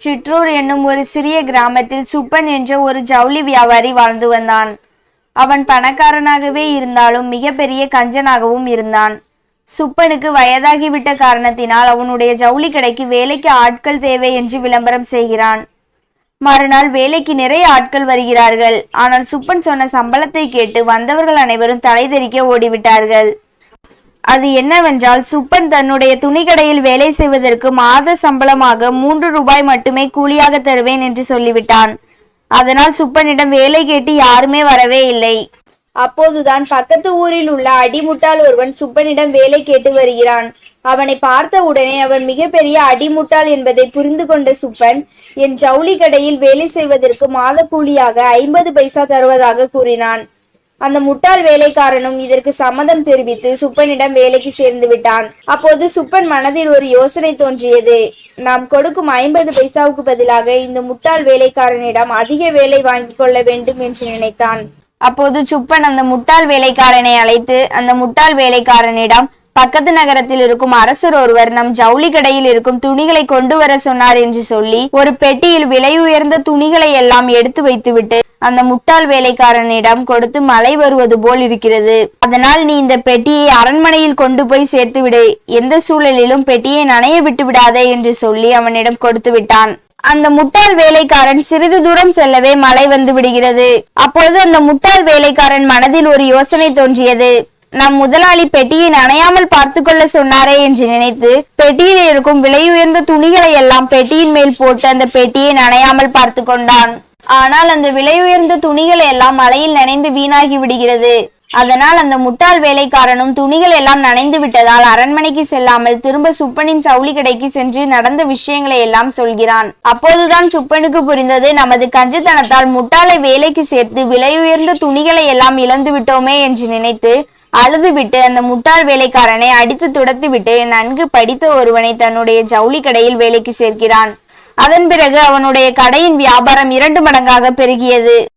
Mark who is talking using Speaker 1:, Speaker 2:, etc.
Speaker 1: சிற்றூர் என்னும் ஒரு சிறிய கிராமத்தில் சுப்பன் என்ற ஒரு ஜவுளி வியாபாரி வாழ்ந்து வந்தான். அவன் பணக்காரனாகவே இருந்தாலும் மிகப்பெரிய கஞ்சனாகவும் இருந்தான். சுப்பனுக்கு வயதாகிவிட்ட காரணத்தினால் அவனுடைய ஜவுளி கடைக்கு வேலைக்கு ஆட்கள் தேவை என்று விளம்பரம் செய்கிறான். மறுநாள் வேலைக்கு நிறைய ஆட்கள் வருகிறார்கள். ஆனால் சுப்பன் சொன்ன சம்பளத்தை கேட்டு வந்தவர்கள் அனைவரும் தலை தெறிக்க ஓடிவிட்டார்கள். அது என்னவென்றால், சுப்பன் தன்னுடைய துணிக்கடையில் வேலை செய்வதற்கு மாத சம்பளமாக 3 ரூபாய் மட்டுமே கூலியாக தருவேன் என்று சொல்லிவிட்டான். அதனால் சுப்பனிடம் வேலை கேட்டு யாருமே வரவே இல்லை. அப்போதுதான் பக்கத்து ஊரில் உள்ள அடிமுட்டாள் ஒருவன் சுப்பனிடம் வேலை கேட்டு வருகிறான். அவனை பார்த்த உடனே அவன் மிகப்பெரிய அடிமுட்டாள் என்பதை புரிந்து கொண்ட சுப்பன், என் ஜவுளி கடையில் வேலை செய்வதற்கு மாத கூலியாக 50 பைசா தருவதாக கூறினான். அந்த முட்டாள் வேலைக்காரனும் இதற்கு சம்மதம் தெரிவித்து சுப்பனிடம் வேலைக்கு சேர்ந்து விட்டான். அப்போது சுப்பன் மனதில் ஒரு யோசனை தோன்றியது. நாம் கொடுக்கும் 50 பைசாவுக்கு பதிலாக இந்த முட்டாள் வேலைக்காரனிடம் அதிக வேலை வாங்கி கொள்ள வேண்டும் என்று நினைத்தான். அப்போது சுப்பன் அந்த முட்டாள் வேலைக்காரனை அழைத்து அந்த முட்டாள் வேலைக்காரனிடம், பக்கத்து நகரத்தில் இருக்கும் அரசர் ஒருவர் நம் ஜவுளி கடையில் இருக்கும் துணிகளை கொண்டு வர சொன்னார் என்று சொல்லி ஒரு பெட்டியில் விலை உயர்ந்த துணிகளை எல்லாம் எடுத்து வைத்துவிட்டு அந்த முட்டாள் வேலைக்காரனிடம் கொடுத்து மழை வருவது போல் இருக்கிறது. அதனால் நீ இந்த பெட்டியை அரண்மனையில் கொண்டு போய் சேர்த்து விடு. எந்த சூழலிலும் பெட்டியை நனைய விட்டு விடாதே என்று சொல்லி அவனிடம் கொடுத்து விட்டான். அந்த முட்டாள் வேலைக்காரன் சிறிது தூரம் செல்லவே மழை வந்து விடுகிறது. அப்பொழுது அந்த முட்டாள் வேலைக்காரன் மனதில் ஒரு யோசனை தோன்றியது. நம் முதலாளி பெட்டியை நனையாமல் பார்த்து கொள்ள சொன்னாரே என்று நினைத்து பெட்டியில் இருக்கும் விலை உயர்ந்த துணிகளை எல்லாம் பெட்டியின் மேல் போட்டு அந்த பெட்டியை நனையாமல் பார்த்து கொண்டான். ஆனால் அந்த விலை உயர்ந்த துணிகள் எல்லாம் மழையில் நனைந்து வீணாகி விடுகிறது. அதனால் அந்த முட்டாள் வேலைக்காரனும் துணிகள் எல்லாம் நனைந்து விட்டதால் அரண்மனைக்கு செல்லாமல் திரும்ப சுப்பனின் ஜவுளி கடைக்கு சென்று நடந்த விஷயங்களை எல்லாம் சொல்கிறான். அப்போதுதான் சுப்பனுக்கு புரிந்தது, நமது கஞ்சத்தனத்தால் முட்டாளை வேலைக்கு சேர்த்து விலை உயர்ந்த துணிகளை எல்லாம் இழந்து விட்டோமே என்று நினைத்து அழுதுவிட்டு அந்த முட்டாள் வேலைக்காரனை அடித்து துரத்தி விட்டு நன்கு படித்த ஒருவனை தன்னுடைய ஜவுளி கடையில் வேலைக்கு சேர்க்கிறான். அதன் பிறகு அவனுடைய கடையின் வியாபாரம் 2 மடங்காக பெருகியது.